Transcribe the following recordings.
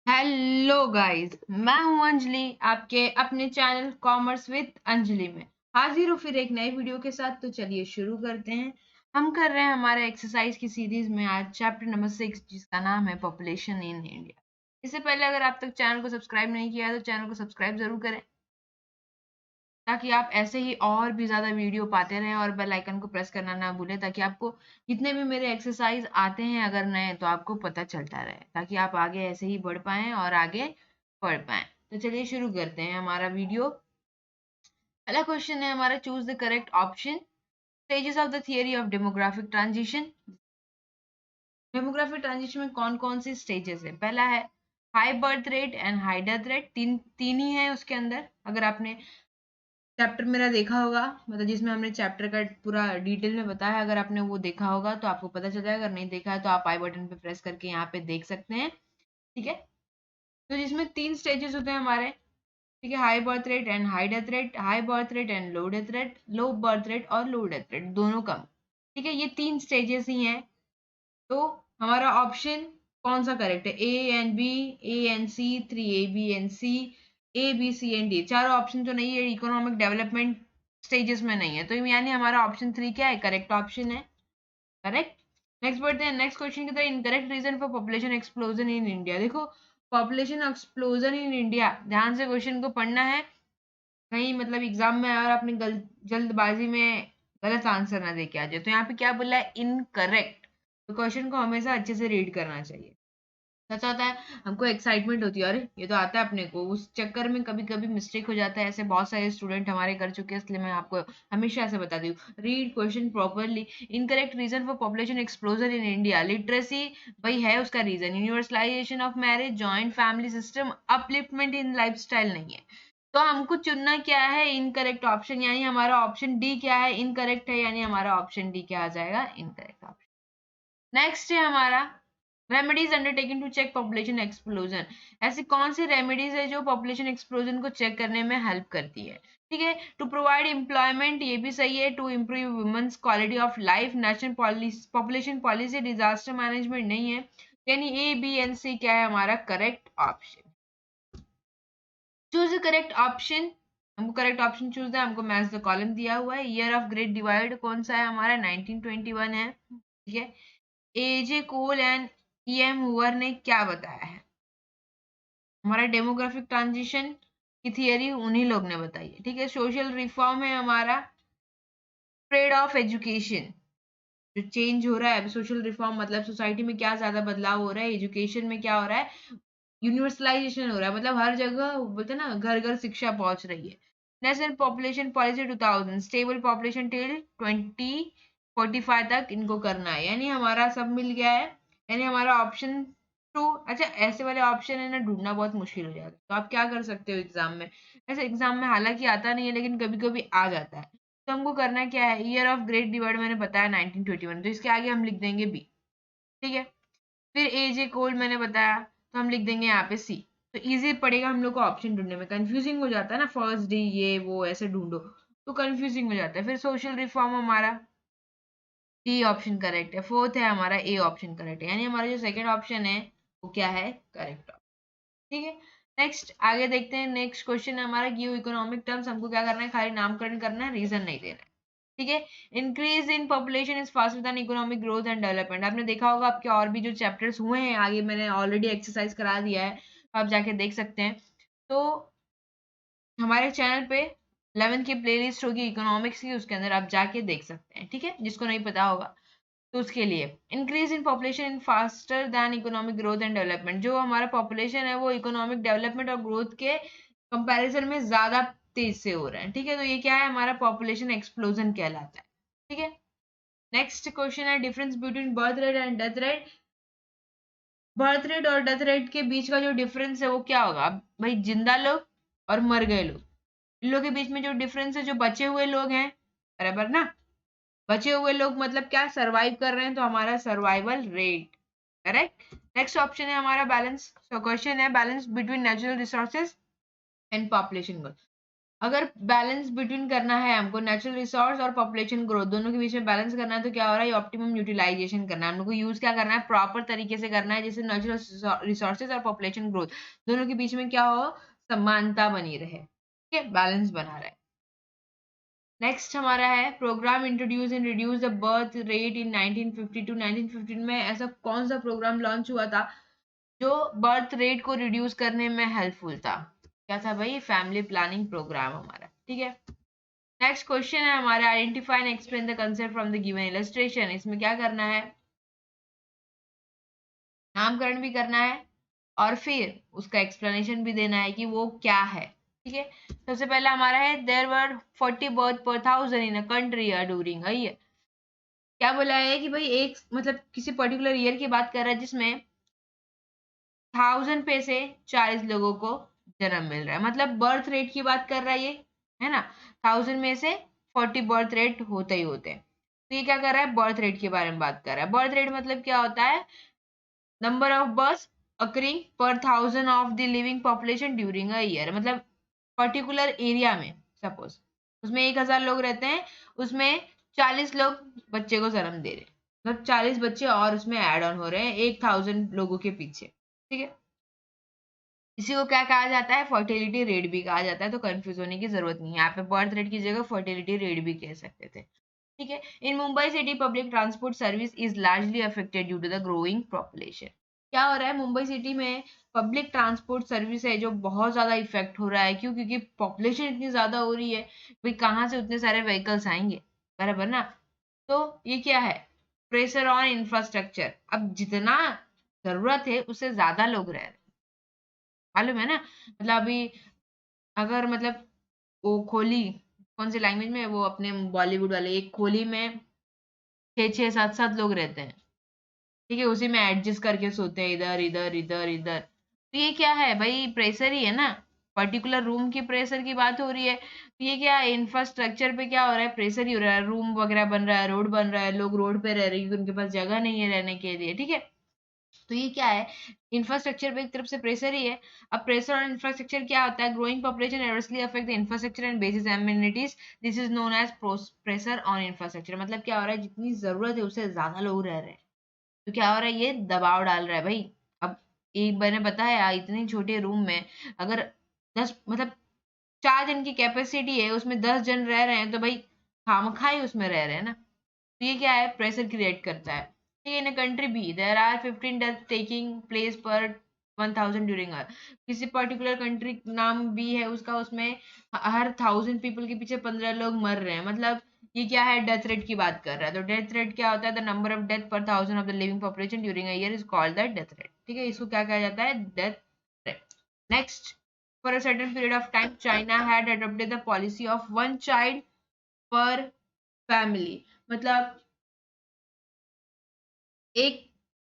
Hello guys, मैं हूं अंजलि आपके अपने चैनल कॉमर्स विद अंजलि में हाजिर हूँ फिर एक नई वीडियो के साथ। तो चलिए शुरू करते हैं। हम कर रहे हैं हमारे एक्सरसाइज की सीरीज में आज चैप्टर नंबर 6 जिसका नाम है पॉपुलेशन इन इंडिया। इससे पहले अगर आप तक चैनल को सब्सक्राइब नहीं किया है तो चैनल को सब्सक्राइब जरूर करें ताकि आप ऐसे ही और भी ज़्यादा वीडियो पाते रहें, और बेल आइकन को प्रेस करना ना भूलें ताकि आपको जितने भी मेरे एक्सरसाइज आते हैं अगर नए तो आपको पता चलता रहे, ताकि आप आगे ऐसे ही बढ़ पाएँ और आगे पढ़ पाएँ। तो चलिए शुरू करते हैं हमारा वीडियो। पहला क्वेश्चन है हमारा, choose the correct option. Stages of the theory of demographic transition. Demographic transition में कौन कौन सी स्टेजेस है? पहला है high birth rate and high death rate. तीन तीन ही है उसके अंदर। अगर आपने चैप्टर मेरा देखा होगा, मतलब जिसमें हमने चैप्टर का पूरा डिटेल में बताया, अगर आपने वो देखा होगा तो आपको पता चल जाएगा। अगर नहीं देखा है तो आप आई बटन पे प्रेस करके यहाँ पे देख सकते हैं। ठीक है, तो जिसमें तीन स्टेजेस होते हैं हमारे। ठीक है, high birth rate and high death rate, high birth rate and low death rate, low birth rate और लो डेथ रेट दोनों कम। ठीक है, ये तीन स्टेजेस ही हैं। तो हमारा ऑप्शन कौन सा करेक्ट है? A and B, A and C, 3A B and C, A B C and D. चारों ऑप्शन तो नहीं है, इकोनॉमिक डेवलपमेंट स्टेजेस में नहीं है, तो यानी हमारा ऑप्शन 3 क्या है? करेक्ट ऑप्शन है। करेक्ट। नेक्स्ट बढ़ते हैं नेक्स्ट क्वेश्चन की तरह। Incorrect reason for population explosion in India. देखो, पॉपुलेशन एक्सप्लोजन इन इंडिया, ध्यान से क्वेश्चन को पढ़ना है। कहीं मतलब एग्जाम में और आपने जल्दबाजी में गलत आंसर ना दे के आ जाए। तो यहाँ पे क्या बोला है? इनकरेक्ट। तो क्वेश्चन को हमेशा अच्छे से रीड करना चाहिए। ऐसा होता है, हमको एक्साइटमेंट होती है, अरे ये तो आता है अपने को, उस चक्कर में कभी कभी मिस्टेक हो जाता है। ऐसे बहुत सारे स्टूडेंट हमारे कर चुके हैं, इसलिए मैं आपको हमेशा ऐसे बता दूं, read question properly. Incorrect reason for population explosion in India. Literacy भाई है उसका reason, universalisation of marriage, joint family system, upliftment in lifestyle नहीं है। तो हमको चुनना क्या है? इनकरेक्ट ऑप्शन, यानी हमारा ऑप्शन डी क्या है? इनकरेक्ट है, यानी हमारा ऑप्शन डी क्या आ जाएगा? Incorrect option. नेक्स्ट है हमारा remedies undertaking to check population explosion. ऐसी कौन सी रेमेडीज है जो पॉपुलेशन एक्सप्लोजन को चेक करने में हेल्प करती है? ठीक है, टू प्रोवाइड एम्प्लॉयमेंट, ये भी सही है। To improve women's quality of life, national population policy, disaster management नहीं है, यानी ए बी एंड सी क्या है हमारा correct option. Choose the correct option. हमको करेक्ट ऑप्शन चूज है, हमको मैच द कॉलम दिया हुआ है। ईयर ऑफ ग्रेट डिवाइड कौन सा है हमारा? 1921 है। ठीक है, एजे कोल एंड ईएम हुअर ने क्या बताया है? हमारा डेमोग्राफिक ट्रांजिशन की थियरी उन्हीं लोग ने बताई है। ठीक है, सोशल रिफॉर्म है हमारा स्प्रेड ऑफ एजुकेशन। जो चेंज हो रहा है अभी, सोशल रिफॉर्म मतलब सोसाइटी में क्या ज्यादा बदलाव हो रहा है, एजुकेशन में क्या हो रहा है? यूनिवर्सलाइजेशन हो रहा है, मतलब हर जगह बोलते हैं ना, घर घर शिक्षा पहुंच रही है। National population policy 2000, stable population till 2045 तक इनको करना है, यानी हमारा सब मिल गया है। यानी हमारा ऑप्शन टू। अच्छा, ऐसे वाले ऑप्शन है ना, ढूंढना बहुत मुश्किल हो जाता है, तो आप क्या कर सकते हो एग्जाम में? ऐसे एग्जाम में हालांकि आता नहीं है लेकिन कभी कभी आ जाता है। तो हमको करना क्या है? ईयर ऑफ ग्रेट डिवाइड मैंने बताया 1921, तो इसके आगे हम लिख देंगे बी। ठीक है, फिर एजे कोल्ड मैंने बताया, तो हम लिख देंगे यहाँ पे सी। तो इजी पड़ेगा हम लोग को ऑप्शन ढूंढने में। कंफ्यूजिंग हो जाता है ना, फर्स्ट डी ये वो ऐसे ढूंढो तो कंफ्यूजिंग हो जाता है। फिर सोशल रिफॉर्म हमारा डी ऑप्शन करेक्ट है। फोर्थ है हमारा ए ऑप्शन करेक्ट है, यानी हमारा जो सेकंड ऑप्शन है वो क्या है? करेक्ट। ठीक है, नेक्स्ट आगे देखते हैं। नेक्स्ट क्वेश्चन है हमारा, गिव इकोनॉमिक टर्म्स। हमको क्या करना है? खाली नामकरण करना है, रीजन नहीं देना है। ठीक है, increase in population is faster than economic growth and development. आपने देखा होगा आपके और भी जो चैप्टर्स हुए हैं आगे, मैंने ऑलरेडी एक्सरसाइज करा दिया है, आप जाके देख सकते हैं। तो हमारे चैनल पे 11th की प्लेलिस्ट होगी इकोनॉमिक्स की, उसके अंदर आप जाके देख सकते हैं। ठीक है, जिसको नहीं पता होगा तो उसके लिए। Increase in population in faster than economic growth and development. जो हमारा पॉपुलेशन है वो इकोनॉमिक डेवलपमेंट और ग्रोथ के कंपैरिजन में ज्यादा तेज से हो रहा है। ठीक है, तो ये क्या है? हमारा पॉपुलेशन एक्सप्लोजन कहलाता है। ठीक है, नेक्स्ट क्वेश्चन है, difference between birth rate and death rate. Birth rate और डेथ रेट के बीच का जो डिफरेंस है वो क्या होगा? अब भाई, जिंदा लोग और मर गए लोग, इन लोगों के बीच में जो डिफरेंस है, जो बचे हुए लोग हैं, बराबर ना? बचे हुए लोग मतलब क्या? सरवाइव कर रहे हैं, तो हमारा survival rate. Correct. Next option है हमारा बैलेंस। क्वेश्चन है balance between natural resources and population growth. अगर बैलेंस बिटवीन करना है हमको, नेचुरल रिसोर्स और पॉपुलेशन ग्रोथ दोनों के बीच में बैलेंस करना है, तो क्या हो रहा है, ऑप्टिमम यूटिलाइजेशन करना है हमको, यूज क्या करना है, प्रॉपर तरीके से करना है, जिससे नेचुरल रिसोर्सेज और पॉपुलेशन ग्रोथ दोनों के बीच में क्या हो, समानता बनी रहे, ठीक है, बैलेंस बना रहे। नेक्स्ट हमारा है programme introduce and reduce the birth rate in 1952। 1915 में ऐसा कौन सा प्रोग्राम लॉन्च हुआ था जो बर्थ रेट को रिड्यूस करने में हेल्पफुल था? क्या था भाई? फैमिली प्लानिंग प्रोग्राम हमारा, ठीक है। नेक्स्ट क्वेश्चन है हमारा, identify and explain the concept from the given illustration. इसमें क्या करना है, नामकरण भी करना है और फिर उसका एक्सप्लेनेशन भी देना है कि वो क्या है, ठीक है। सबसे पहला हमारा है, there were 40 birth per 1000 in a country during a year. क्या बोला है कि भाई एक मतलब किसी पर्टिकुलर ईयर की बात कर रहा है जिसमें 1000 पे से 40 लोगों को जन्म मिल रहा है, मतलब बर्थ रेट की बात कर रहा है ये, है ना। 1000 में से 40 बर्थ रेट होते ही होते हैं, तो ये क्या कर रहा है, बर्थ रेट के बारे में बात कर रहा है। बर्थ रेट मतलब क्या होता है, नंबर ऑफ बर्थ अकरिंग पर 1000 of the living population during a year, मतलब पर्टिकुलर एरिया में सपोज उसमें 1000 लोग रहते हैं, उसमें 40 लोग बच्चे को जन्म दे रहे हैं, मतलब 40 बच्चे और उसमें ऐड ऑन हो रहे हैं 1000 लोगों के पीछे, ठीक है। इसी को क्या कहा जाता है, फर्टिलिटी रेट भी कहा जाता है, तो कंफ्यूज होने की जरूरत नहीं है, यहाँ पे बर्थ रेट की जगह फर्टिलिटी रेट भी कह सकते थे, ठीक है। In Mumbai city public transport service is largely affected due to the growing population. क्या हो रहा है, मुंबई सिटी में पब्लिक ट्रांसपोर्ट सर्विस है जो बहुत ज्यादा इफेक्ट हो रहा है, क्यों, क्योंकि पॉपुलेशन इतनी ज्यादा हो रही है, भाई कहाँ से उतने सारे व्हीकल्स आएंगे, बराबर ना। तो ये क्या है, प्रेशर ऑन इंफ्रास्ट्रक्चर, अब जितना जरूरत है उससे ज्यादा लोग रह रहे हैं, मालूम है ना। मतलब अभी अगर मतलब वो खोली, कौन सी लैंग्वेज में, वो अपने बॉलीवुड वाले, एक खोली में 6 6 7 7 लोग रहते हैं, ठीक है, उसी में एडजस्ट करके सोते हैं, इधर इधर इधर इधर, तो ये क्या है भाई, प्रेशर ही है ना, पर्टिकुलर रूम की प्रेशर की बात हो रही है, तो ये क्या है, इंफ्रास्ट्रक्चर पे क्या हो रहा है, प्रेशर ही हो रहा है, रूम वगैरह बन रहा है, रोड बन रहा है, लोग रोड पे रह रहे हैं क्योंकि उनके पास जगह नहीं है रहने के लिए, ठीक है। तो ये क्या है, इंफ्रास्ट्रक्चर पे एक तरफ से प्रेशर ही है। अब प्रेशर और इंफ्रास्ट्रक्चर क्या होता है, growing population adversely affect the infrastructure and basis amenities, this is known as pressure on infrastructure. मतलब क्या हो रहा है, जितनी जरूरत है उससे ज्यादा लोग रह रहे हैं, तो क्या हो रहा है, ये दबाव डाल रहा है भाई। अब एक मैंने बताया इतने छोटे रूम में अगर 10 मतलब 4 जन की कैपेसिटी है, उसमें 10 जन रह रहे हैं, तो भाई खामखा ही उसमें रह रहे हैं ना, तो ये क्या है, प्रेशर क्रिएट करता है, ठीक है। In a country be there are 15 death taking place per 1000 during a, किसी पर्टिकुलर कंट्री नाम बी है उसका, उसमें हर 1000 पीपल के पीछे 15 लोग मर रहे हैं, मतलब ये क्या है, डेथ रेट की बात कर रहा है। तो डेथ रेट क्या होता है, द नंबर ऑफ डेथ पर 1000 of the living population during a year is called the death rate, ठीक है, इसको क्या कहा जाता है, death rate. Next, for a certain period of time China had adopted the policy of one child per family, मतलब एक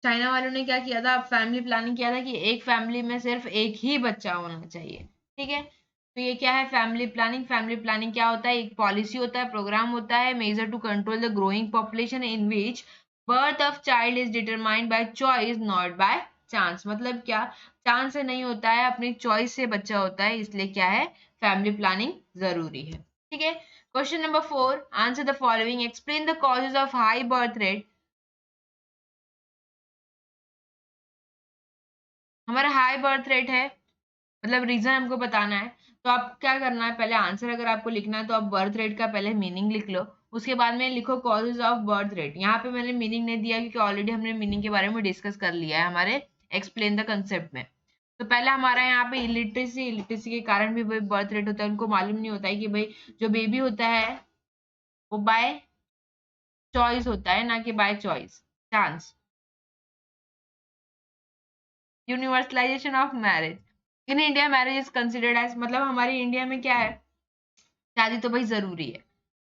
China वालों ने क्या किया था, फैमिली प्लानिंग किया था कि एक फैमिली में सिर्फ एक ही बच्चा होना चाहिए, ठीक है। तो ये क्या है, फैमिली प्लानिंग। फैमिली प्लानिंग क्या होता है, एक पॉलिसी होता है, प्रोग्राम होता है, measure to control the growing population in which birth of child is determined by choice not by chance. मतलब क्या, चांस से नहीं होता है, अपनी चॉइस से बच्चा होता है, इसलिए क्या है, फैमिली प्लानिंग जरूरी है, ठीक है। Question number 4, answer the following, explain the causes of high birth rate. हमारा हाई बर्थ रेट है, मतलब रीजन हमको बताना है, तो आप क्या करना है, पहले आंसर अगर आपको लिखना है तो आप बर्थ रेट का पहले मीनिंग लिख लो, उसके बाद में लिखो कॉजेज ऑफ बर्थ रेट। यहाँ पे मैंने मीनिंग नहीं दिया क्योंकि ऑलरेडी हमने मीनिंग के बारे में डिस्कस कर लिया है हमारे एक्सप्लेन द कंसेप्ट में। तो पहला हमारा यहाँ पे इलिटरेसी, इलिटरेसी के कारण भी भाई बर्थ रेट होता है, उनको मालूम नहीं होता है कि भाई जो बेबी होता है वो बाय चॉइस होता है, ना कि by choice chance. Universalisation of marriage, in India marriage is considered as, मतलब हमारे इंडिया में क्या है, शादी तो भाई जरूरी है,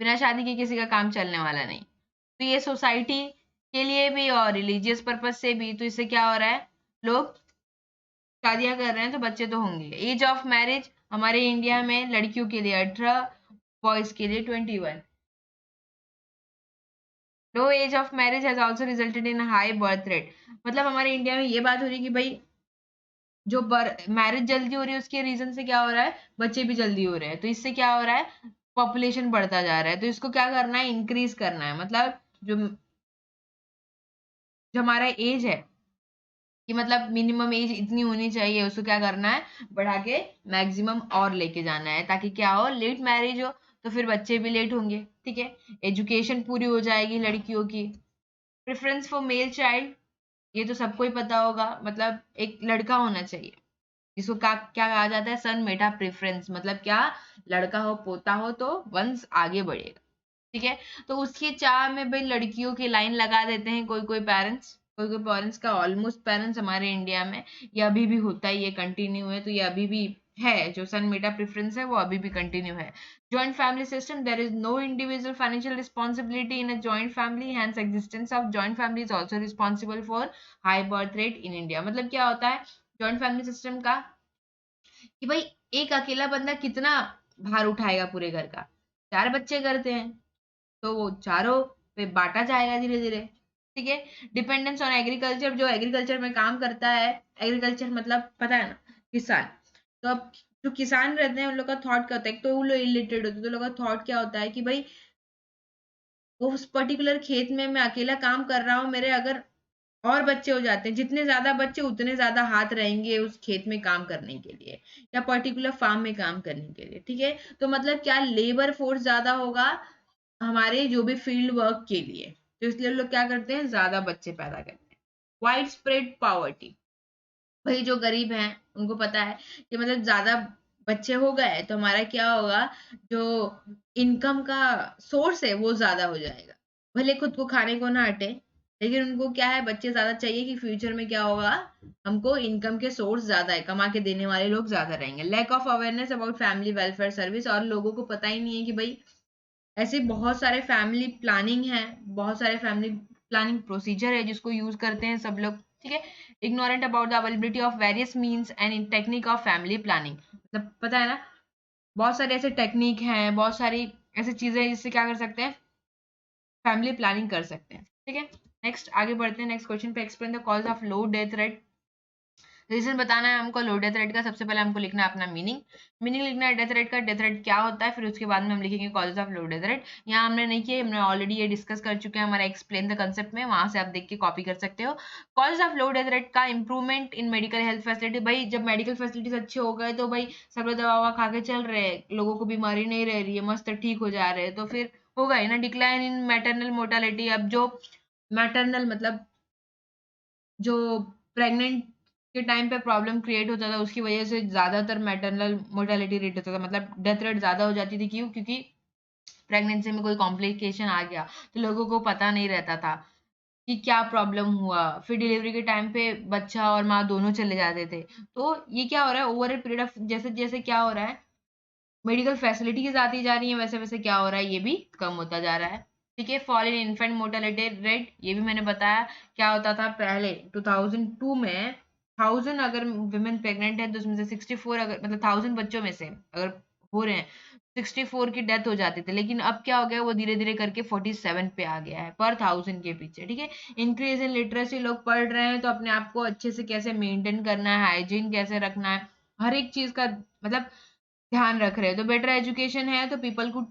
बिना शादी के किसी का काम चलने वाला नहीं, तो ये सोसाइटी के लिए भी और रिलीजियस पर्पज से भी, तो इससे क्या हो रहा है, लोग शादियां कर रहे हैं तो बच्चे तो होंगे। एज ऑफ मैरिज हमारे इंडिया में लड़कियों के लिए 18, बॉयज के लिए 21। Low age of marriage has also resulted in high birth rate, मतलब हमारे इंडिया में ये बात हो रही है कि भाई जो मैरिज जल्दी हो रही है उसके रीजन से क्या हो रहा है, बच्चे भी जल्दी हो रहे हैं, तो इससे क्या हो रहा है, पॉपुलेशन बढ़ता जा रहा है। तो इसको क्या करना है, इंक्रीज करना है। मतलब जो जो हमारा एज है कि मतलब मिनिमम एज इतनी होनी चाहिए, उसको क्या करना है, बढ़ा के मैक्सिमम और लेके जाना है, ताकि क्या हो, लेट मैरिज हो तो फिर बच्चे भी लेट होंगे। ठीक है, एजुकेशन पूरी हो जाएगी लड़कियों की। प्रेफरेंस फॉर मेल चाइल्ड, ये तो सबको ही पता होगा, मतलब एक लड़का होना चाहिए, जिसको क्या क्या कहा जाता है, सन मेटा प्रेफरेंस, मतलब क्या, लड़का हो पोता हो तो वंश आगे बढ़ेगा। ठीक है, तो उसकी चाह में भाई लड़कियों की लाइन लगा देते हैं कोई कोई पेरेंट्स, कोई कोई पेरेंट्स का, ऑलमोस्ट पेरेंट्स हमारे इंडिया में ये अभी भी होता है, ये कंटिन्यू है, तो ये अभी भी है, जो सन मेटा प्रेफरेंस है वो अभी भी कंटिन्यू है। Joint family system, there is no individual financial responsibility in a joint family, hence existence of joint family is also responsible for high birth rate in India. मतलब क्या होता है जॉइंट फैमिली सिस्टम का, कि भाई एक अकेला बंदा कितना भार उठाएगा पूरे घर का, चार बच्चे करते हैं तो वो चारों पे बांटा जाएगा धीरे धीरे। ठीक है, डिपेंडेंस ऑन एग्रीकल्चर, जो एग्रीकल्चर में काम करता है, एग्रीकल्चर मतलब पता है ना, किसान। तो अब जो किसान रहते हैं उन लोग का थॉट क्या होता है, एक तो वो लोग इलिटरेट होते हैं, तो लोग का थॉट क्या होता है कि भाई वो उस पर्टिकुलर खेत में मैं अकेला काम कर रहा हूँ, मेरे अगर और बच्चे हो जाते हैं, जितने ज्यादा बच्चे उतने ज्यादा हाथ रहेंगे उस खेत में काम करने के लिए, या पर्टिकुलर फार्म में काम करने के लिए। ठीक है, तो मतलब क्या, लेबर फोर्स ज्यादा होगा हमारे जो भी फील्ड वर्क के लिए, तो इसलिए लोग क्या करते हैं, ज्यादा बच्चे पैदा करते हैं। वाइड स्प्रेड पॉवर्टी, भाई जो गरीब हैं उनको पता है कि मतलब ज्यादा बच्चे हो गए तो हमारा क्या होगा, जो इनकम का सोर्स है वो ज्यादा हो जाएगा। भले खुद को खाने को ना हटे, लेकिन उनको क्या है, बच्चे ज्यादा चाहिए कि फ्यूचर में क्या होगा, हमको इनकम के सोर्स ज्यादा है, कमा के देने वाले लोग ज्यादा रहेंगे। Lack of awareness about family welfare service, और लोगों को पता ही नहीं है कि भाई ऐसे बहुत सारे फैमिली प्लानिंग है, बहुत सारे फैमिली प्लानिंग प्रोसीजर है जिसको यूज करते हैं सब लोग। ठीक है, ignorant about the availability of various means and in technique of family planning, मतलब पता है ना, बहुत सारे ऐसे टेक्निक हैं, बहुत सारी ऐसी चीजें हैं जिससे क्या कर सकते हैं, फैमिली प्लानिंग कर सकते हैं। ठीक है, नेक्स्ट आगे बढ़ते हैं, नेक्स्ट क्वेश्चन पे, explain the cause of low death rate. Reason बताना है हमको लो डेथ रेट का। सबसे पहले हमको लिखना है अपना मीनिंग, मीनिंग लिखना है डेथ रेट का, डेथ रेट क्या होता है, फिर उसके बाद में हम लिखेंगे causes of low death rate. यहाँ हमने नहीं किया, हमने ऑलरेडी ये डिस्कस कर चुके हैं हमारा एक्सप्लेन द कंसेप्ट में, वहां से आप देख के कॉपी कर सकते हो। Causes of low death rate का, improvement in medical health facility, भाई जब मेडिकल फैसिलिटीज अच्छे हो गए तो भाई सब लोग दवा ववा खा के चल रहे हैं, लोगों को बीमारी नहीं रह रही है, मस्त ठीक हो जा रहे हैं, तो फिर होगा ही ना डिक्लाइन इन मैटरनल मोर्टालिटी। अब जो मैटरनल मतलब जो प्रेग्नेंट के टाइम पे प्रॉब्लम क्रिएट होता था उसकी वजह से ज्यादातर मैटरनल मोर्टेलिटी रेट होता था, मतलब डेथ रेट ज्यादा हो जाती थी। क्यों? क्योंकि प्रेगनेंसी में कोई कॉम्प्लिकेशन आ गया तो लोगों को पता नहीं रहता था कि क्या प्रॉब्लम हुआ, फिर डिलीवरी के टाइम पे बच्चा और माँ दोनों चले जाते थे। तो ये क्या हो रहा है, ओवर ए पीरियड ऑफ, जैसे जैसे क्या हो रहा है, मेडिकल फैसिलिटीज आती जा रही है, वैसे वैसे क्या हो रहा है, ये भी कम होता जा रहा है। ठीक है, fall in infant mortality rate, ये भी मैंने बताया क्या होता था पहले 2002 में, 1000 अगर वुमेन प्रेग्नेंट है तो उसमें से 64, अगर मतलब 1000 बच्चों में से अगर हो रहे हैं 64 की डेथ हो जाती थी, लेकिन अब क्या हो गया, वो धीरे धीरे करके 47 पे आ गया है पर 1000 के पीछे। ठीक है, इंक्रीज इन लिटरेसी, लोग पढ़ रहे हैं तो अपने आप को अच्छे से कैसे मेंटेन करना है, हाइजीन कैसे रखना है, हर एक चीज का मतलब ध्यान रख रहे हैं। तो बेटर एजुकेशन है तो पीपल को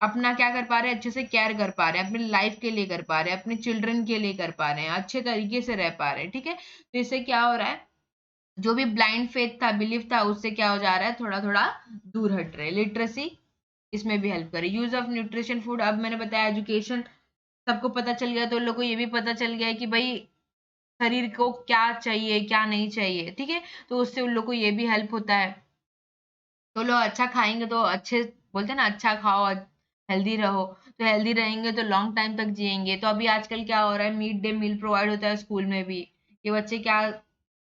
अपना क्या कर पा रहे हैं, अच्छे से केयर कर पा रहे हैं, अपनी लाइफ के लिए कर पा रहे हैं, अपने चिल्ड्रन के लिए कर पा रहे हैं, अच्छे तरीके से रह पा रहे हैं। ठीक है, तो इससे क्या हो रहा है, जो भी ब्लाइंड फेथ था, बिलीफ था, उससे क्या हो जा रहा है, थोड़ा थोड़ा दूर हट रहे हैं। लिटरेसी इसमें भी हेल्प करे। यूज ऑफ न्यूट्रिशन फूड, अब मैंने बताया एजुकेशन सबको पता चल गया तो लोगों को ये भी पता चल गया है कि भाई शरीर को क्या चाहिए क्या नहीं चाहिए। ठीक है, तो उससे उन लोग को ये भी हेल्प होता है। तो लोग अच्छा खाएंगे तो अच्छे, बोलते हैं ना, अच्छा खाओ हेल्दी रहो, तो हेल्दी रहेंगे तो लॉन्ग टाइम तक जिएंगे। तो अभी आजकल क्या हो रहा है, मिड डे मील प्रोवाइड होता है स्कूल में भी, कि बच्चे क्या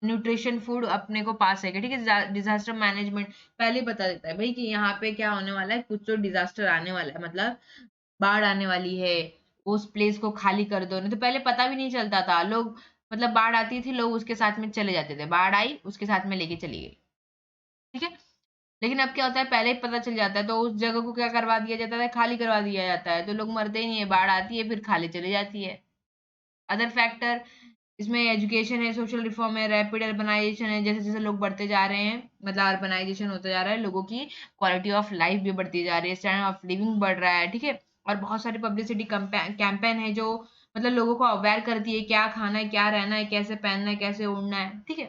न्यूट्रिशन फूड अपने को पास है। ठीक है, डिजास्टर मैनेजमेंट पहले ही बता देता है भाई कि यहाँ पे क्या होने वाला है, कुछ तो डिजास्टर आने वाला है, मतलब बाढ़ आने वाली है, उस प्लेस को खाली कर दो। नहीं तो पहले पता भी नहीं चलता था, लोग मतलब बाढ़ आती थी लोग उसके साथ में चले जाते थे, बाढ़ आई उसके साथ में लेके चली गई। ठीक है, लेकिन अब क्या होता है, पहले ही पता चल जाता है तो उस जगह को क्या करवा दिया जाता है, खाली करवा दिया जाता है, तो लोग मरते ही नहीं है, बाढ़ आती है फिर खाली चली जाती है। अदर फैक्टर इसमें एजुकेशन है, सोशल रिफॉर्म है, रैपिड अर्बनाइजेशन है, जैसे जैसे लोग बढ़ते जा रहे हैं, मतलब अर्बनाइजेशन होता जा रहा है, लोगों की क्वालिटी ऑफ लाइफ भी बढ़ती जा रही है, स्टैंडर्ड ऑफ लिविंग बढ़ रहा है, ठीक है। और बहुत सारी पब्लिसिटी कैंपेन है जो मतलब लोगों को अवेयर करती है क्या खाना है, क्या रहना है, कैसे पहनना है, कैसे उड़ना है, ठीक है।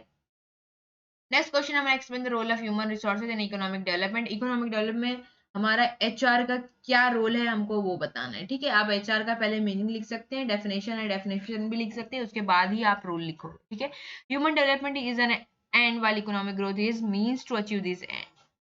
नेक्स्ट क्वेश्चन, हमें explain the role of human resources in economic development. Economic development हमारा एचआर का क्या रोल है, हमको वो बताना है, ठीक है। आप एचआर का पहले मीनिंग लिख सकते हैं, डेफिनेशन है, डेफिनेशन भी लिख सकते हैं, उसके बाद ही आप रोल लिखो, ठीक है। Human development is an end while economic growth is means to achieve this end.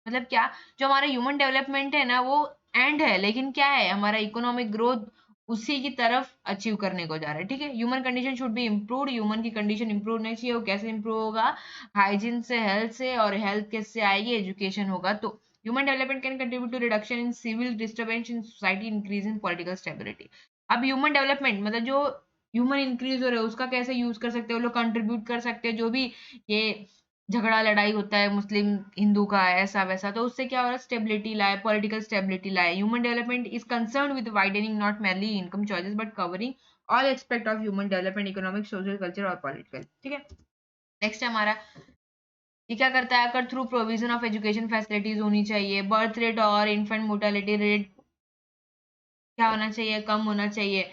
मतलब क्या, जो हमारा ह्यूमन डेवलपमेंट है ना वो एंड है, लेकिन क्या है हमारा इकोनॉमिक ग्रोथ उसी की तरफ अचीव करने को जा रहा है, ठीक है। Human condition should be improve, human की कंडीशन इंप्रूव नहीं चाहिए, वो कैसे इंप्रूव होगा, हाइजीन से, हेल्थ से, और हेल्थ किससे आएगी, एजुकेशन होगा तो। Human development can contribute to reduction in civil disturbance in society, increase in political stability. अब ह्यूमन डेवलपमेंट मतलब जो ह्यूमन इंक्रीज हो रहा है उसका कैसे यूज कर सकते हैं, वो लोग कंट्रीब्यूट कर सकते हैं, जो भी ये झगड़ा लड़ाई होता है मुस्लिम हिंदू का ऐसा वैसा, तो उससे क्या हो रहा है, स्टेबिलिटी लाए, पॉलिटिकल स्टेबिलिटी लाए। Human development is concern with widening not merely income choices but covering all aspect of human development, economic, social, culture और पॉलिटिकल, ठीक है। नेक्स्ट है हमारा, ये क्या करता है, अगर through provision of education facilities होनी चाहिए, बर्थ रेट और इन्फेंट मोर्टेलिटी रेट क्या होना चाहिए, कम होना चाहिए।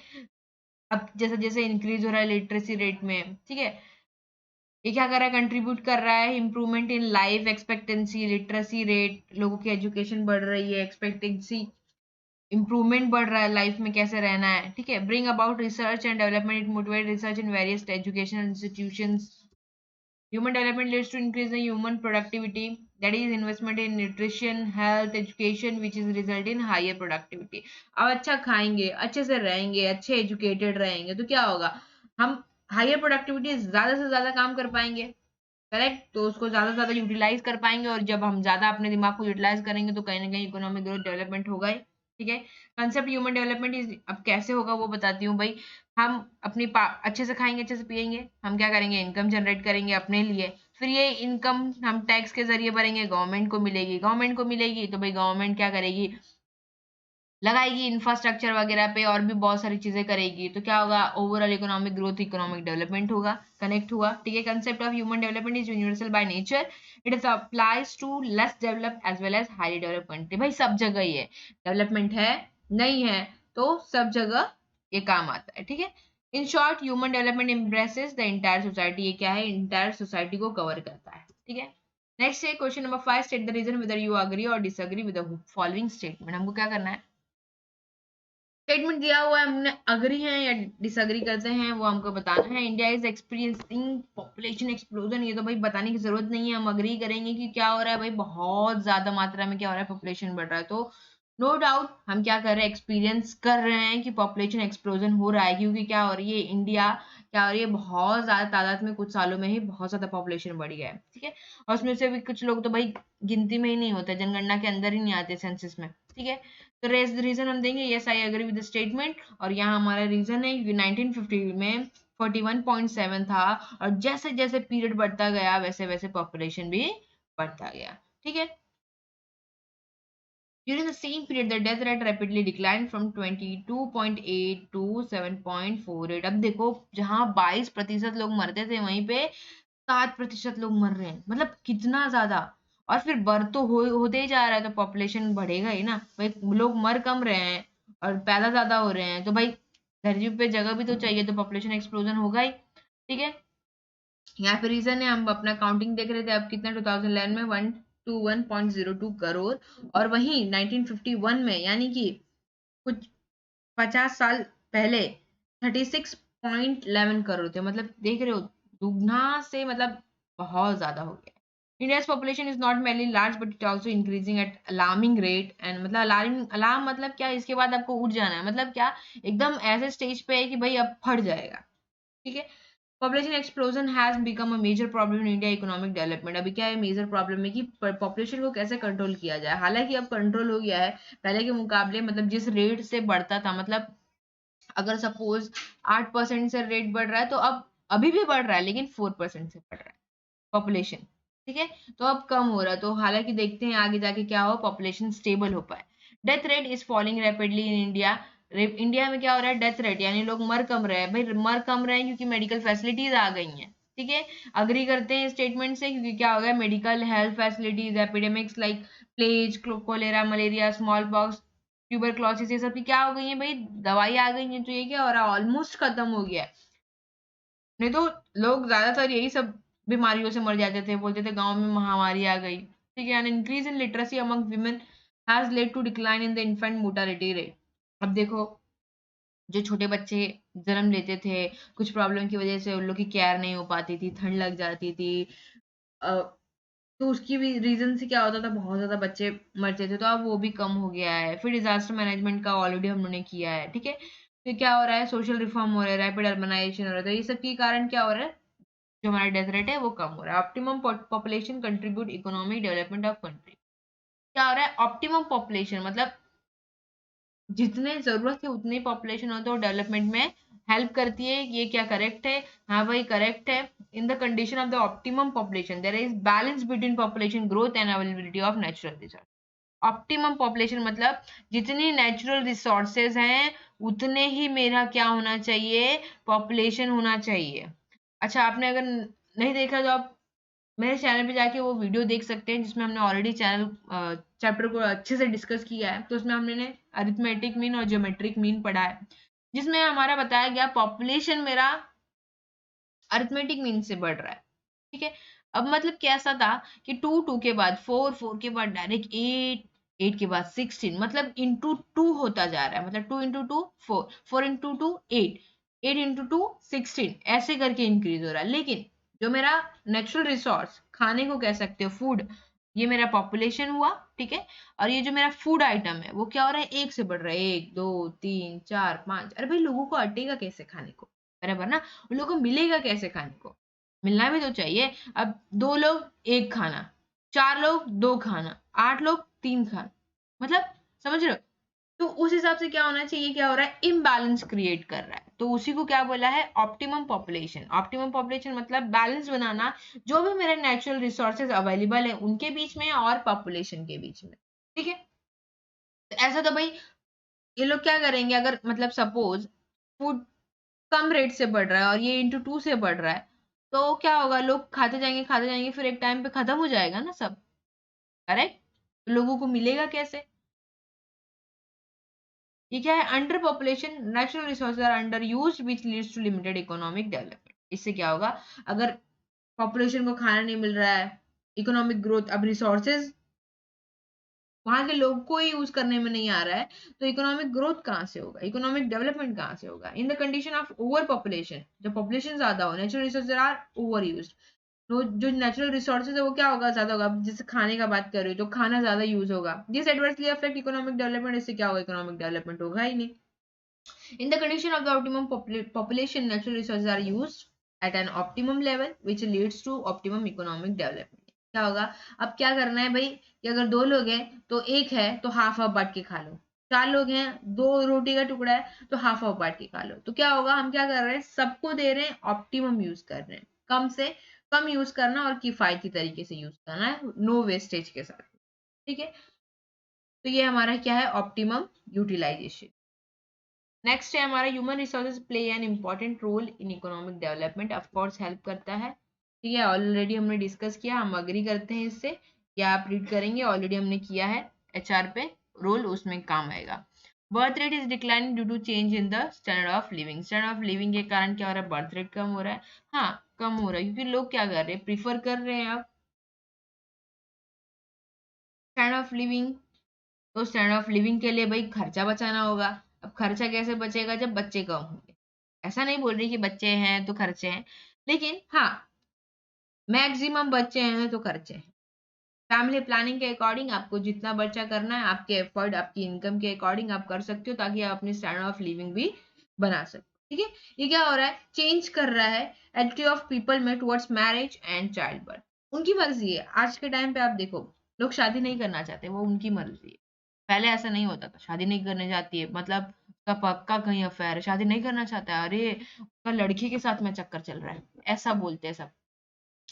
अब जैसे जैसे इंक्रीज हो रहा है लिटरेसी रेट में, ठीक है, ये क्या कर रहा है, कंट्रीब्यूट कर रहा है improvement in life expectancy, literacy rate, लोगों की एजुकेशन बढ़ रही है, एक्सपेक्टेंसी इंप्रूवमेंट बढ़ रहा है, लाइफ में कैसे रहना है, ठीक है। Bring about research and development, it motivate research in various educational institutions. Human development leads to increase in human productivity, that is investment in nutrition, health, education, which is result in higher productivity. अब अच्छा खाएंगे, अच्छे से रहेंगे, अच्छे educated रहेंगे तो क्या होगा, हम हायर प्रोडक्टिविटी, ज्यादा से ज्यादा काम कर पाएंगे, करेक्ट, तो उसको ज्यादा से ज्यादा यूटिलाइज कर पाएंगे, और जब हम ज्यादा अपने दिमाग को यूटिलाइज करेंगे तो कहीं ना कहीं इकोनॉमिक ग्रोथ डेवलपमेंट होगा ही, ठीक है। कंसेप्ट ह्यूमन डेवलपमेंट इज, अब कैसे होगा वो बताती हूँ भाई। हम अपनी अच्छे से खाएंगे, अच्छे से पिएंगे, हम क्या करेंगे, इनकम जनरेट करेंगे अपने लिए, फिर ये इनकम हम टैक्स के जरिए भरेंगे, गवर्नमेंट को मिलेगी, गवर्नमेंट को मिलेगी तो भाई गवर्नमेंट क्या करेगी, लगाएगी इंफ्रास्ट्रक्चर वगैरह पे, और भी बहुत सारी चीजें करेगी, तो क्या होगा, overall economic growth, economic development होगा, कनेक्ट हुआ, ठीक है। Concept of human development is universal by nature, it is applies to less develop as well as highly develop country. भाई सब जगह ही है, डेवलपमेंट है नहीं है तो सब जगह ये काम आता है, ठीक है। In short human development impresses the entire society, ये क्या है, इंटायर सोसाइटी को कवर करता है, ठीक है। नेक्स्ट है question number 5, state the reason whether you agree और disagree with the following statement. हमको क्या करना है, स्टेटमेंट दिया हुआ है, हमने अग्री है या डिसअग्री करते हैं वो हमको बताना है। India is experiencing population explosion, ये तो भाई बताने की जरूरत नहीं है, हम अग्री करेंगे कि क्या हो रहा है भाई, बहुत ज्यादा मात्रा में क्या हो रहा है, पॉपुलेशन बढ़ रहा है, तो नो डाउट हम क्या कर रहे हैं, एक्सपीरियंस कर रहे हैं कि पॉपुलेशन एक्सप्लोजन हो रहा है, क्योंकि क्या हो रही है, इंडिया क्या हो रही है, बहुत ज्यादा तादाद में कुछ सालों में ही बहुत ज्यादा पॉपुलेशन बढ़ गया है, ठीक है। और उसमें से भी कुछ लोग तो भाई गिनती में ही नहीं होते, जनगणना के अंदर ही नहीं आते सेंसस में, ठीक है। तो रीजन हम देंगे yes I agree with the statement, और यहाँ हमारा रीजन है 1950 में 41.7 था, और जैसे जैसे पीरियड बढ़ता गया वैसे वैसे पॉपुलेशन भी बढ़ता गया, ठीक है। During the same period, the death rate rapidly declined from 22.8 to 7.48। अब देखो, जहाँ 22% लोग मरते थे वहीं पे 7% लोग मर रहे हैं, मतलब कितना ज्यादा। और फिर बर्थ तो होते ही जा रहा है, तो पॉपुलेशन बढ़ेगा ही ना भाई, लोग मर कम रहे हैं और पैदा ज्यादा हो रहे हैं, तो भाई धरती पे जगह भी तो चाहिए, तो पॉपुलेशन एक्सप्लोजन होगा ही, ठीक है। यहाँ पे रीजन है, हम अपना काउंटिंग देख रहे थे, अब कितना 2011 में 121.02 करोड़, और वहीं 1951 में यानी कि कुछ 50 साल पहले 36.11 करोड़ थे, मतलब देख रहे हो दुगना से, मतलब बहुत ज्यादा हो गया। India's population is not merely large but it also increasing at alarming rate, and मतलब अलार्म मतलब क्या, इसके बाद आपको उठ जाना है, मतलब क्या, एकदम ऐसे स्टेज पे है कि भाई अब फट जाएगा, ठीक है। Population explosion has become a major problem in India economic development. अभी क्या है, मेजर प्रॉब्लम है कि पॉपुलेशन को कैसे कंट्रोल किया जाए, हालांकि अब कंट्रोल हो गया है पहले के मुकाबले, मतलब जिस रेट से बढ़ता था, मतलब अगर सपोज 8% से रेट बढ़ रहा है, तो अब अभी भी बढ़ रहा है लेकिन 4% से बढ़ रहा है पॉपुलेशन, ठीक है, तो अब कम हो रहा है, तो हालांकि देखते हैं आगे जाके क्या हो, पॉपुलेशन स्टेबल हो पाए। Death rate is falling rapidly in India, India में क्या हो रहा है, डेथ रेट, यानी लोग मर कम रहे हैं। भाई मर कम रहे हैं क्योंकि मेडिकल फैसिलिटीज आ गई हैं, ठीक है, अग्री करते हैं स्टेटमेंट से, क्योंकि क्या हो गया, medical health facilities, epidemics like plague, cholera, malaria, smallpox, tuberculosis, ये सब की क्या हो गई है भाई, दवाई आ गई है, तो ये क्या हो रहा है, ऑलमोस्ट खत्म हो गया है। नहीं तो लोग ज्यादातर यही सब बीमारियों से मर जाते थे, बोलते थे गांव में महामारी आ गई, ठीक है। And increase in literacy among women has led to decline in the infant mortality rate. अब देखो, जो छोटे बच्चे जन्म लेते थे, कुछ प्रॉब्लम की वजह से उन लोग की केयर नहीं हो पाती थी, ठंड लग जाती थी, अ, तो उसकी भी रीजन से क्या होता था, बहुत ज्यादा बच्चे मरते थे, तो अब वो भी कम हो गया है। फिर डिजास्टर मैनेजमेंट का ऑलरेडी हम लोगों ने किया है, ठीक है। फिर क्या हो रहा है, सोशल रिफॉर्म हो रहा है, रैपिड अर्बनाइजेशन हो रहा है, तो ये सब के कारण क्या हो रहा है, जो हमारा डेथ रेट है वो कम हो रहा है। Optimum population contribute economic development of country. क्या हो रहा है, ऑप्टिमम पॉपुलेशन मतलब जितने जरूरत है उतनी पॉपुलेशन हो तो डेवलपमेंट में हेल्प करती है, ये क्या करेक्ट है, हाँ भाई करेक्ट है। In the condition of the optimum population there is balance between population growth and availability of natural resource. Optimum population मतलब जितनी नेचुरल रिसोर्सेज हैं उतने ही मेरा क्या होना चाहिए, पॉपुलेशन होना चाहिए। अच्छा, आपने अगर नहीं देखा तो आप मेरे चैनल पे जाके वो वीडियो देख सकते हैं, जिसमें हमने ऑलरेडी चैप्टर को अच्छे से डिस्कस किया है। तो उसमें हमने अरिथमेटिक मीन और ज्योमेट्रिक मीन पढ़ा है, जिसमें हमारा बताया गया पॉपुलेशन मेरा अरिथमेटिक मीन से बढ़ रहा है, ठीक है। अब मतलब कैसा था कि 2 के बाद 4 के बाद डायरेक्ट 8 के बाद 16, मतलब इंटू 2 होता जा रहा है, मतलब 2 into 2 4, 4 into 2 8, 8 into 2 16, ऐसे करके इंक्रीज हो रहा है। लेकिन जो मेरा नेचुरल रिसोर्स, खाने को कह सकते हो फूड, ये मेरा पॉपुलेशन हुआ, ठीक है। और ये जो मेरा फूड आइटम है वो क्या हो रहा है, एक से बढ़ रहा है, 1 2 3 4 5। अरे भाई लोगों को अटेगा कैसे खाने को, बराबर ना, उन लोगों को मिलेगा कैसे खाने को, मिलना भी तो चाहिए। अब 2 लोग एक खाना, 4 लोग 2 खाना, 8 लोग 3 खाना, मतलब समझ रहे हो। तो उस हिसाब से क्या होना चाहिए, क्या हो रहा है, इम्बैलेंस क्रिएट कर रहा है, तो उसी को क्या बोला है, ऑप्टिमम पॉपुलेशन। ऑप्टिमम पॉपुलेशन मतलब बैलेंस बनाना, जो भी मेरे नेचुरल रिसोर्सेज अवेलेबल है उनके बीच में और पॉपुलेशन के बीच में, ठीक है। तो ऐसा तो भाई ये लोग क्या करेंगे, अगर मतलब सपोज फूड कम रेट से बढ़ रहा है और ये इंटू 2 से बढ़ रहा है, तो क्या होगा, लोग खाते जाएंगे, फिर एक टाइम पे खत्म हो जाएगा ना सब, करेक्ट। तो लोगों को मिलेगा कैसे, ये क्या है, under population, natural resources are under use which leads to limited economic development. इससे क्या होगा, अगर पॉपुलेशन को खाना नहीं मिल रहा है, इकोनॉमिक ग्रोथ, अब रिसोर्सेज वहां के लोग को ही यूज करने में नहीं आ रहा है, तो इकोनॉमिक ग्रोथ कहाँ से होगा, इकोनॉमिक डेवलपमेंट कहाँ से होगा। In the condition of over population, जब पॉपुलेशन ज्यादा हो, natural resources are over use, तो जो नेचुरल रिसोर्सेज है वो क्या होगा, ज्यादा होगा। जैसे खाने का बात कर रही हो तो खाना ज्यादा यूज होगा, this adversely affect economic development. इससे क्या होगा, इकोनॉमिक डेवलपमेंट होगा ही नहीं। In the condition of the optimum population, natural resources are used at an optimum level, which leads to optimum economic development. क्या होगा, अब क्या करना है भाई, कि अगर 2 लोग हैं तो एक है तो हाफ हाफ बांट के खा लो, 4 लोग हैं 2 रोटी का टुकड़ा है तो हाफ हाफ बांट के खा लो। तो क्या होगा, हम क्या कर रहे हैं, सबको दे रहे हैं, ऑप्टिमम यूज कर रहे हैं, कम से कम यूज करना और किफायती तरीके से यूज करना है, नो वेस्टेज के साथ, ठीक है। तो ये हमारा क्या है, ऑप्टिमम यूटिलाइजेशन। नेक्स्ट है हमारा, human resources play an important role in economic development, of course help करता है, ठीक है। ऑलरेडी हमने डिस्कस किया, हम अग्री करते हैं इससे, या आप रीड करेंगे, ऑलरेडी हमने किया है, एचआर पे रोल उसमें काम आएगा। Birth rate is declining due to change in the standard of living. Standard of living के कारण क्या हो रहा है, बर्थ रेट कम हो रहा है, हाँ कम हो रहा है, क्योंकि लोग क्या कर रहे हैं, प्रीफर कर रहे हैं अब स्टैंडर्ड ऑफ लिविंग। तो स्टैंडर्ड ऑफ लिविंग के लिए भाई खर्चा बचाना होगा। अब खर्चा कैसे बचेगा, जब बच्चे कम होंगे। ऐसा नहीं बोल रही कि बच्चे हैं तो खर्चे हैं, लेकिन हाँ मैक्सिमम बच्चे हैं तो खर्चे हैं। फैमिली प्लानिंग के अकॉर्डिंग आपको जितना बच्चा करना है, आपके एफर्ट आपकी इनकम के अकॉर्डिंग आप कर सकते हो, ताकि आप अपनी स्टैंडर्ड ऑफ लिविंग भी बना सको, ठीक है। ये क्या हो रहा है, चेंज कर रहा है एटीट्यूड ऑफ पीपल में towards marriage and child birth. उनकी मर्जी है, आज के टाइम पे आप देखो लोग शादी नहीं करना चाहते, वो उनकी मर्जी है। पहले ऐसा नहीं होता था, शादी नहीं करने जाती है मतलब उसका पक्का कहीं अफेयर है, शादी नहीं करना चाहता है, अरे उसका लड़की के साथ में चक्कर चल रहा है, ऐसा बोलते हैं सब।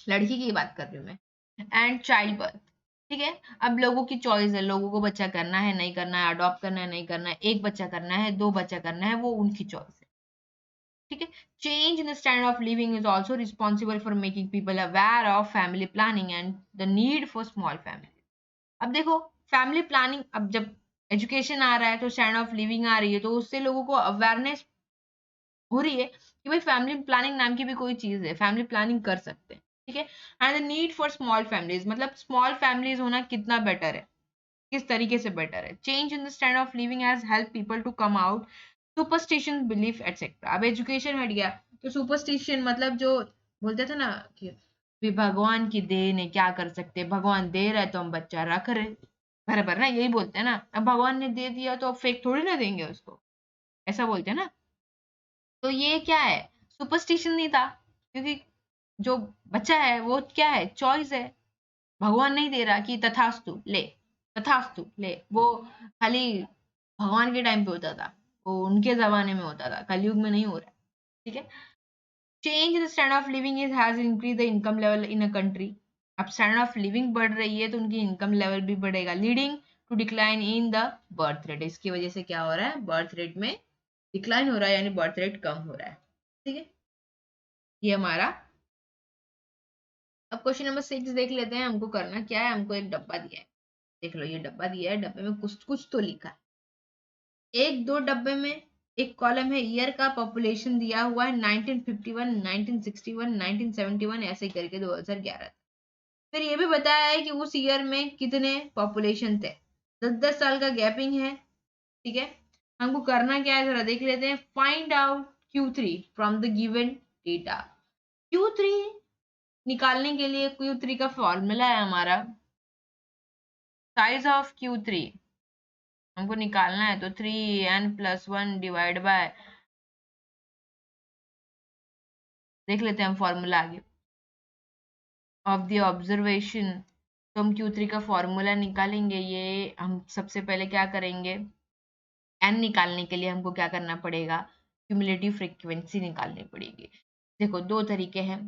लड़की की बात कर रही हूँ मैं। एंड चाइल्ड बर्थ, ठीक है, अब लोगों की चॉइस है, लोगों को बच्चा करना है नहीं करना है, अडॉप्ट करना है नहीं करना है, एक बच्चा करना है, दो बच्चा करना है, वो उनकी चॉइस है। ठीक है, change in the standard of living is also responsible for making people aware of family planning and the need for small family. अब देखो, फैमिली प्लानिंग, अब जब एजुकेशन आ रहा है तो स्टैंडर्ड ऑफ लिविंग आ रही है, तो उससे लोगों को अवेयरनेस हो रही है कि भाई फैमिली प्लानिंग नाम की भी कोई चीज है, फैमिली प्लानिंग कर सकते हैं। ठीक है, and the need for small families, मतलब स्मॉल फैमिलीज होना कितना बेटर है, किस तरीके से बेटर है। Change in the standard of living has help people to come out superstition belief etcetera. अब एजुकेशन हट गया तो सुपरस्टिशन मतलब जो बोलते थे ना कि भी भगवान की देन है, क्या कर सकते हैं, भगवान दे रहा है तो हम बच्चा रख रहे, बराबर ना, यही बोलते हैं ना। अब भगवान ने दे दिया तो अब फेक थोड़ी ना देंगे उसको, ऐसा बोलते हैं ना। तो ये क्या है, सुपरस्टिशन नहीं था, क्योंकि जो बच्चा है वो क्या है, चॉइस है। भगवान नहीं दे रहा कि तथास्तु ले, तथास्तु ले, वो खाली भगवान के टाइम पे होता था, वो उनके जमाने में होता था, कलयुग में नहीं हो रहा है। ठीक है, change in standard of living is has increase the income level in a country. अब स्टैंडर्ड ऑफ लिविंग बढ़ रही है तो उनकी इनकम लेवल भी बढ़ेगा, leading to decline in the birth rate. इसकी वजह से क्या हो रहा है, बर्थ रेट में डिक्लाइन हो रहा है, यानी बर्थ रेट कम हो रहा है। ठीक है, ये हमारा। अब क्वेश्चन नंबर 6 देख लेते हैं, हमको करना क्या है, हमको एक डब्बा दिया है, देख लो ये डब्बा दिया है, डब्बे में कुछ कुछ तो लिखा है। एक दो डब्बे में एक कॉलम है, ईयर का पॉपुलेशन दिया हुआ है 1951, 1961, 1971, ऐसे करके 2011। फिर ये भी बताया है कि उस ईयर में कितने पॉपुलेशन थे, 10-10 साल का गैपिंग है। ठीक है, हमको करना क्या है जरा देख लेते हैं। Find out Q3 from the given data. Q3 निकालने के लिए Q3 का फॉर्मूला है हमारा साइज ऑफ Q3, हमको निकालना है तो 3n+1 डिवाइड बाय, देख लेते हैं हम फॉर्मूला आगे, ऑफ द ऑब्जर्वेशन। तो हम Q3 का फॉर्मूला निकालेंगे, ये हम सबसे पहले क्या करेंगे, n निकालने के लिए हमको क्या करना पड़ेगा, क्यूमुलेटिव फ्रीक्वेंसी निकालनी पड़ेगी। देखो दो तरीके हैं,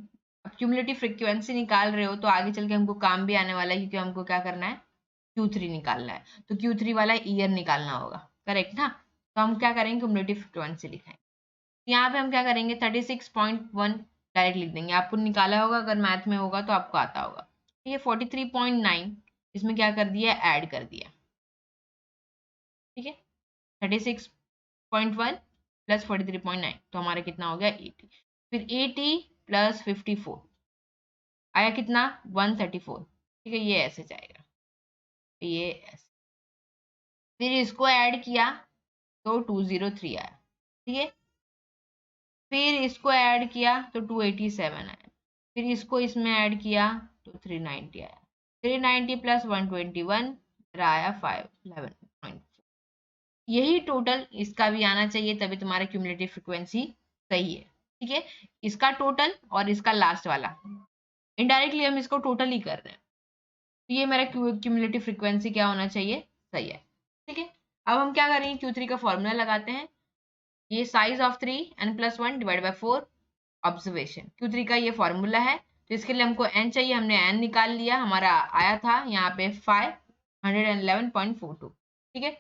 अब क्यूमुलेटिव फ्रीक्वेंसी निकाल रहे हो तो आगे चल के हमको काम भी आने वाला है, क्योंकि हमको क्या करना है, Q3 निकालना है, तो Q3 वाला ईयर निकालना होगा, करेक्ट ना। तो हम क्या करेंगे, क्यूमुलेटिव फ्रीक्वेंसी लिखेंगे, यहाँ पे हम क्या करेंगे 36.1 डायरेक्ट लिख देंगे, आपको निकाला होगा, अगर मैथ में होगा तो आपको आता होगा। ठीक है, 43.9 इसमें क्या कर दिया, ऐड कर दिया। ठीक है, 36.1 प्लस 43.9 तो हमारा कितना हो गया 80, फिर 80 प्लस 54 आया कितना 134। ठीक है, ये ऐसे जाएगा, ये ऐसे, फिर इसको ऐड किया तो 203 आया। ठीक है, फिर इसको ऐड किया तो 287 आया, फिर इसको इसमें ऐड किया तो 390 आया, 390 प्लस 121 आया 511। यही टोटल इसका भी आना चाहिए, तभी तुम्हारा क्यूमुलेटिव फ्रीक्वेंसी सही है। ठीक है, इसका टोटल और इसका लास्ट वाला, इनडायरेक्टली हम इसको टोटल ही कर रहे हैं, तो ये मेरा क्यूमुलेटिव फ्रीक्वेंसी क्या होना चाहिए, सही है। ठीक है, अब हम क्या करेंगे, Q3 का फॉर्मूला लगाते हैं, ये size of 3n+1 divide by 4 observation. Q3 का ये फॉर्मूला है, तो इसके लिए हमको n चाहिए, हमने n निकाल लिया, हमारा आया था यहाँ पे 511.42। ठीक है,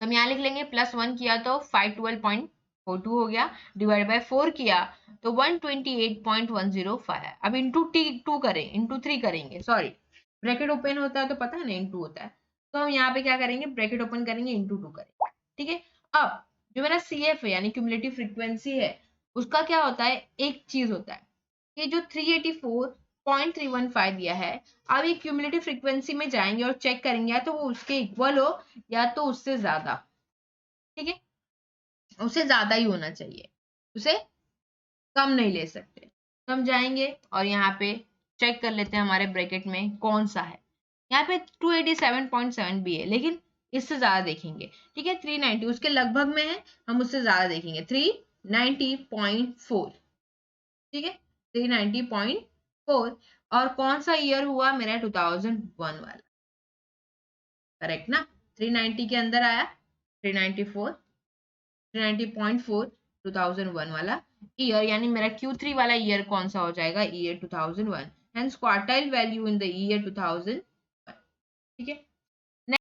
तो हम यहाँ लिख लेंगे, +1 किया तो 512.42 हो गया, डिवाइड बाय 4 किया तो 128.105 है। अब इंटू टू करें, इंटू 3 करेंगे, सॉरी ब्रैकेट ओपन होता है तो पता है ना, इंटू होता है, तो हम यहाँ पे क्या करेंगे, ब्रैकेट ओपन करेंगे, इंटू 2 करेंगे। ठीक है, अब जो मेरा CF है यानी क्यूमुलेटिव फ्रीक्वेंसी है, उसका क्या होता है, एक चीज होता है, ये जो 384.315 दिया है, अब ये क्यूमुलेटिव फ्रीक्वेंसी में जाएंगे और चेक करेंगे, या तो वो उसके इक्वल हो या तो उससे ज्यादा। ठीक है, उसे ज्यादा ही होना चाहिए, उसे कम नहीं ले सकते। तो हम जाएंगे और यहाँ पे चेक कर लेते हैं हमारे ब्रैकेट में कौन सा है, यहाँ पे 287.7 भी है, लेकिन इससे ज्यादा देखेंगे। ठीक है, 390 उसके लगभग में है, हम उससे ज्यादा देखेंगे, 390.4। ठीक है, 390.4, और कौन सा ईयर हुआ मेरा, 2001 वाला, करेक्ट ना, 390 के अंदर आया 394, 390.4 2001 वाला ईयर, यानी मेरा Q3 वाला ईयर कौन सा हो जाएगा, year 2001। Hence quartile value in the year 2000 ठीक है।